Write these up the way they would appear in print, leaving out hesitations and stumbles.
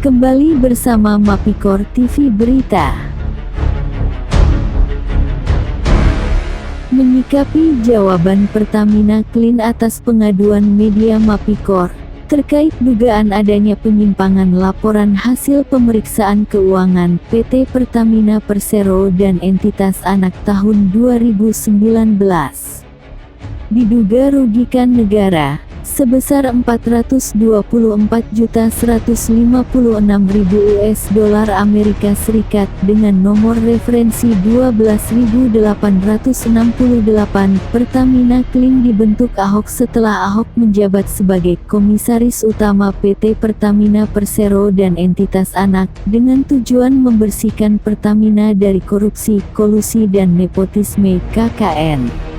Kembali bersama Mapikor TV Berita. Menyikapi jawaban Pertamina Clean atas pengaduan media Mapikor terkait dugaan adanya penyimpangan laporan hasil pemeriksaan keuangan PT Pertamina Persero dan entitas anak tahun 2019, diduga rugikan negara sebesar $424.156.000 Amerika Serikat dengan nomor referensi 12.868. Pertamina Clean dibentuk Ahok setelah Ahok menjabat sebagai Komisaris Utama PT Pertamina Persero dan entitas anak dengan tujuan membersihkan Pertamina dari korupsi, kolusi dan nepotisme (KKN).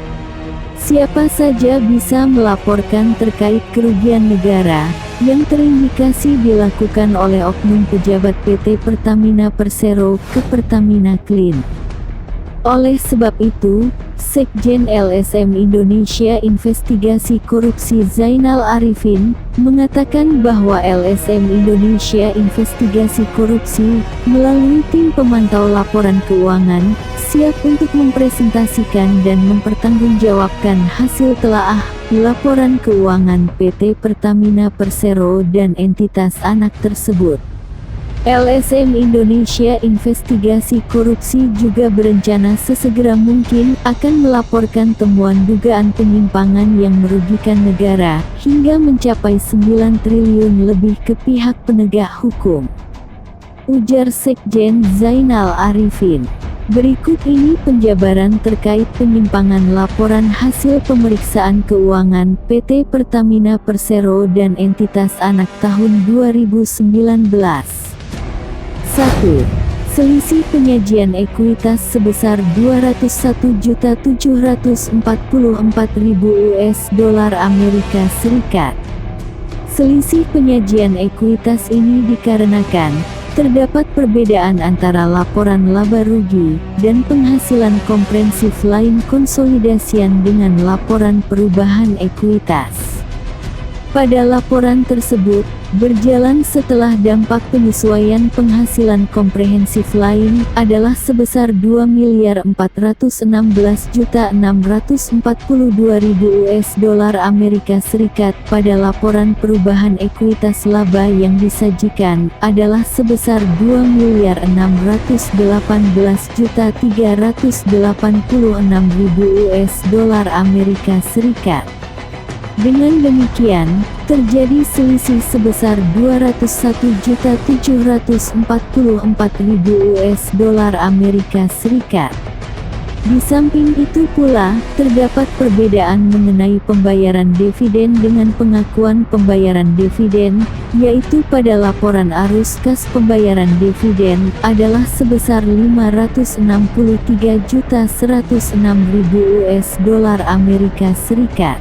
Siapa saja bisa melaporkan terkait kerugian negara yang terindikasi dilakukan oleh oknum pejabat PT Pertamina Persero ke Pertamina Clean. Oleh sebab itu, Sekjen LSM Indonesia Investigasi Korupsi Zainal Arifin mengatakan bahwa LSM Indonesia Investigasi Korupsi melalui tim pemantau laporan keuangan siap untuk mempresentasikan dan mempertanggungjawabkan hasil telaah laporan keuangan PT Pertamina Persero dan entitas anak tersebut. LSM Indonesia Investigasi Korupsi juga berencana sesegera mungkin akan melaporkan temuan dugaan penyimpangan yang merugikan negara hingga mencapai 9 triliun lebih ke pihak penegak hukum, ujar Sekjen Zainal Arifin. Berikut ini penjabaran terkait penyimpangan laporan hasil pemeriksaan keuangan PT Pertamina Persero dan entitas anak tahun 2019. 1. Selisih penyajian ekuitas sebesar $201.744.000 Amerika Serikat. Selisih penyajian ekuitas ini dikarenakan terdapat perbedaan antara laporan laba rugi dan penghasilan komprehensif lain konsolidasian dengan laporan perubahan ekuitas. Pada laporan tersebut, berjalan setelah dampak penyesuaian penghasilan komprehensif lain adalah sebesar $2.416.642.000 Amerika Serikat. Pada laporan perubahan ekuitas laba yang disajikan adalah sebesar $2.611.386.000 Amerika Serikat. Dengan demikian, terjadi selisih sebesar $201.744.000 Amerika Serikat. Di samping itu pula, terdapat perbedaan mengenai pembayaran dividen dengan pengakuan pembayaran dividen, yaitu pada laporan arus kas pembayaran dividen adalah sebesar $563.106.000 Amerika Serikat.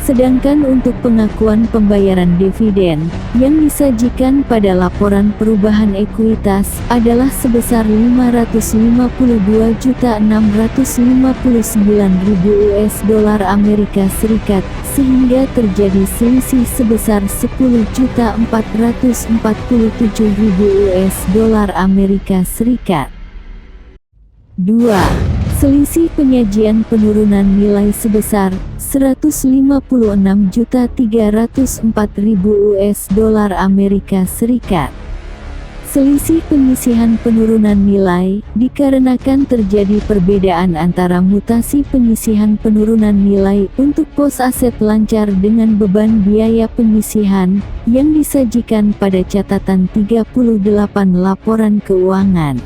Sedangkan untuk pengakuan pembayaran dividen yang disajikan pada laporan perubahan ekuitas adalah sebesar $552.659.000 Amerika Serikat, sehingga terjadi selisih sebesar $10.447.000 Amerika Serikat. 2. Selisih penyajian penurunan nilai sebesar $156.304.000 Amerika Serikat. Selisih penyisihan penurunan nilai dikarenakan terjadi perbedaan antara mutasi penyisihan penurunan nilai untuk pos aset lancar dengan beban biaya penyisihan yang disajikan pada catatan 38 laporan keuangan,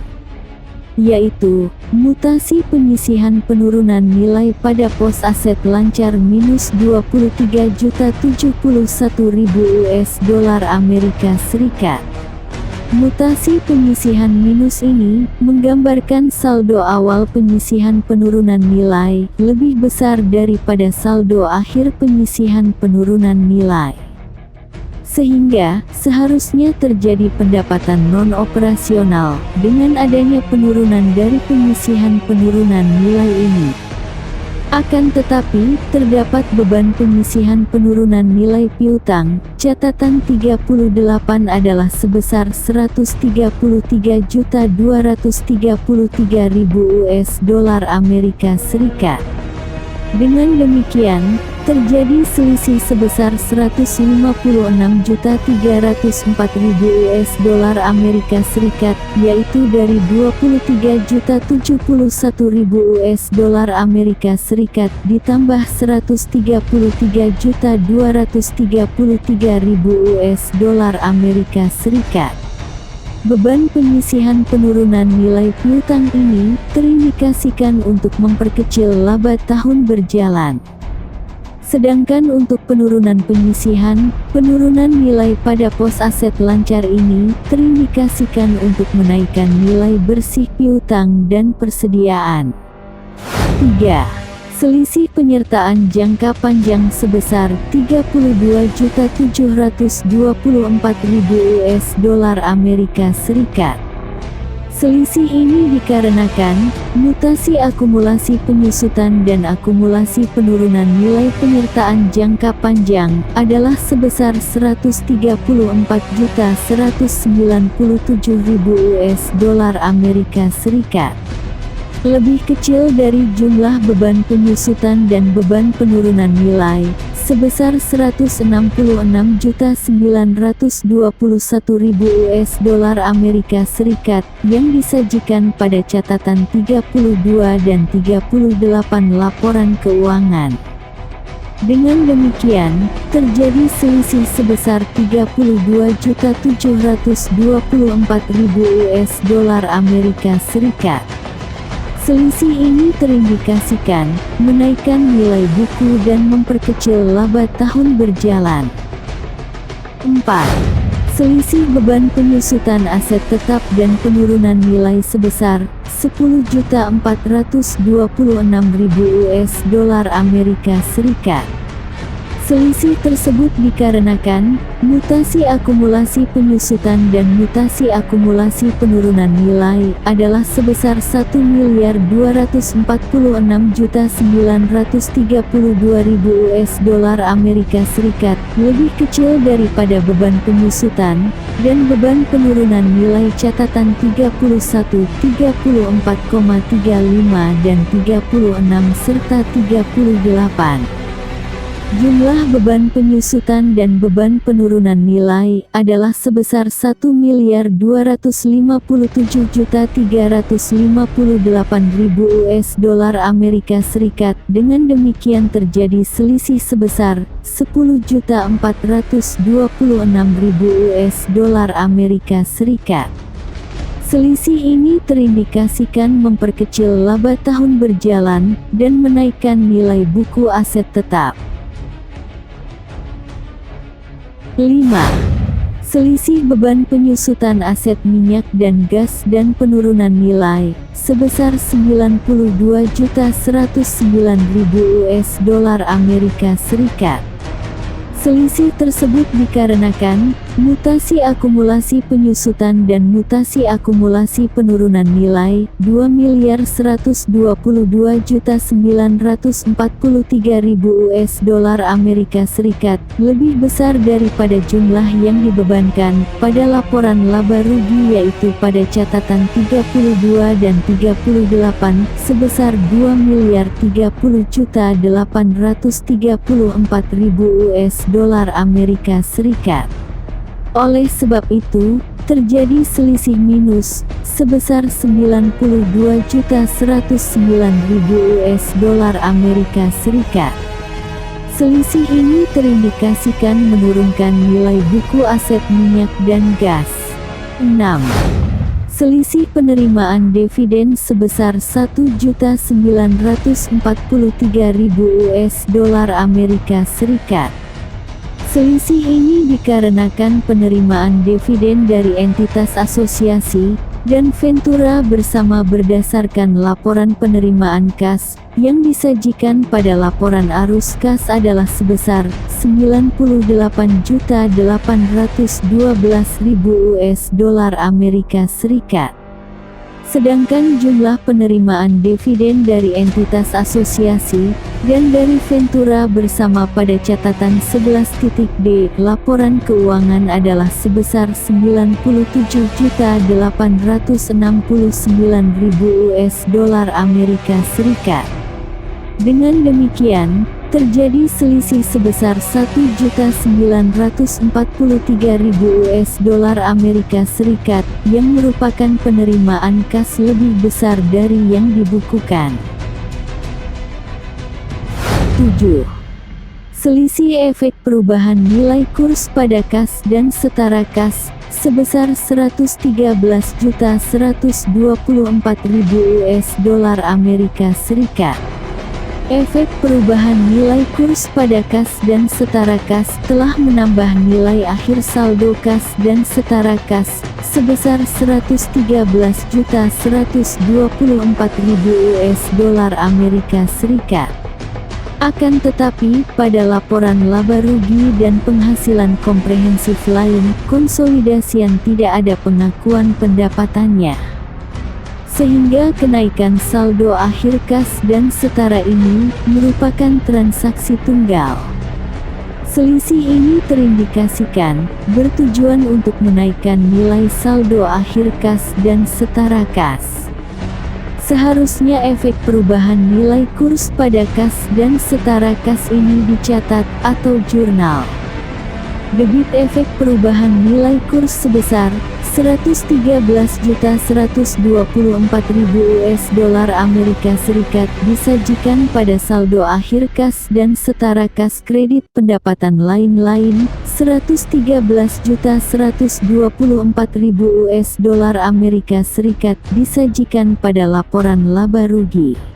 yaitu mutasi penyisihan penurunan nilai pada pos aset lancar minus $23.071.000 Amerika Serikat. Mutasi penyisihan minus ini menggambarkan saldo awal penyisihan penurunan nilai lebih besar daripada saldo akhir penyisihan penurunan nilai, sehingga seharusnya terjadi pendapatan non-operasional dengan adanya penurunan dari penyisihan penurunan nilai ini. Akan tetapi, terdapat beban penyisihan penurunan nilai piutang. Catatan 38 adalah sebesar 133.233.000 US dolar Amerika Serikat. Dengan demikian, terjadi selisih sebesar 156.304.000 US dolar Amerika Serikat, yaitu dari 23.071.000 US dolar Amerika Serikat ditambah 133.233.000 US dolar Amerika Serikat. Beban penyisihan penurunan nilai piutang ini terindikasikan untuk memperkecil laba tahun berjalan. Sedangkan untuk penurunan penyisihan, penurunan nilai pada pos aset lancar ini terindikasikan untuk menaikkan nilai bersih piutang dan persediaan. 3. Selisih penyertaan jangka panjang sebesar 32.724.000 US dolar Amerika Serikat. Selisih ini dikarenakan mutasi akumulasi penyusutan dan akumulasi penurunan nilai penyertaan jangka panjang adalah sebesar 134.197.000 US dolar Amerika Serikat. Lebih kecil dari jumlah beban penyusutan dan beban penurunan nilai, sebesar 166.921.000 US dolar Amerika Serikat yang disajikan pada catatan 32 dan 38 laporan keuangan. Dengan demikian, terjadi selisih sebesar 32.724.000 US dolar Amerika Serikat. Selisih ini terindikasikan menaikkan nilai buku dan memperkecil laba tahun berjalan. 4. Selisih beban penyusutan aset tetap dan penurunan nilai sebesar 10.426.000 US dolar Amerika Serikat. Selisih tersebut dikarenakan mutasi akumulasi penyusutan dan mutasi akumulasi penurunan nilai adalah sebesar 1.246.932.000 US dolar Amerika Serikat, lebih kecil daripada beban penyusutan dan beban penurunan nilai catatan 31, 34,35 dan 36 serta 38. Jumlah beban penyusutan dan beban penurunan nilai adalah sebesar 1.257.358.000 US dolar Amerika Serikat. Dengan demikian terjadi selisih sebesar 10.426.000 US dolar Amerika Serikat. Selisih ini terindikasikan memperkecil laba tahun berjalan dan menaikkan nilai buku aset tetap. 5. Selisih beban penyusutan aset minyak dan gas dan penurunan nilai sebesar 92.109.000 US dolar Amerika Serikat. Selisih tersebut dikarenakan mutasi akumulasi penyusutan dan mutasi akumulasi penurunan nilai 2.122.943.000 US dolar Amerika Serikat lebih besar daripada jumlah yang dibebankan pada laporan laba rugi, yaitu pada catatan 32 dan 38 sebesar 2.030.834.000 US dolar Amerika Serikat. Oleh sebab itu, terjadi selisih minus sebesar 92.109.000 US dolar Amerika Serikat. Selisih ini terindikasikan menurunkan nilai buku aset minyak dan gas. 6. Selisih penerimaan dividen sebesar 1.943.000 US dolar Amerika Serikat. Selisih ini dikarenakan penerimaan dividen dari entitas asosiasi dan Ventura bersama berdasarkan laporan penerimaan kas yang disajikan pada laporan arus kas adalah sebesar 98.812.000 US dolar Amerika Serikat. Sedangkan jumlah penerimaan dividen dari entitas asosiasi dan dari Ventura bersama pada catatan 11.d laporan keuangan adalah sebesar 97.869.000 US dolar Amerika Serikat. Dengan demikian, terjadi selisih sebesar 1.943.000 US dolar Amerika Serikat yang merupakan penerimaan kas lebih besar dari yang dibukukan. 7. Selisih efek perubahan nilai kurs pada kas dan setara kas sebesar 113.124.000 US dolar Amerika Serikat. Efek perubahan nilai kurs pada kas dan setara kas telah menambah nilai akhir saldo kas dan setara kas sebesar 113.124.000 US dolar Amerika Serikat. Akan tetapi, pada laporan laba rugi dan penghasilan komprehensif lain, konsolidasian tidak ada pengakuan pendapatannya. Sehingga kenaikan saldo akhir kas dan setara ini merupakan transaksi tunggal. Selisih ini terindikasikan bertujuan untuk menaikkan nilai saldo akhir kas dan setara kas. Seharusnya efek perubahan nilai kurs pada kas dan setara kas ini dicatat atau jurnal. Debit efek perubahan nilai kurs sebesar 113.124.000 US dolar Amerika Serikat disajikan pada saldo akhir kas dan setara kas kredit pendapatan lain-lain 113.124.000 US dolar Amerika Serikat disajikan pada laporan laba rugi.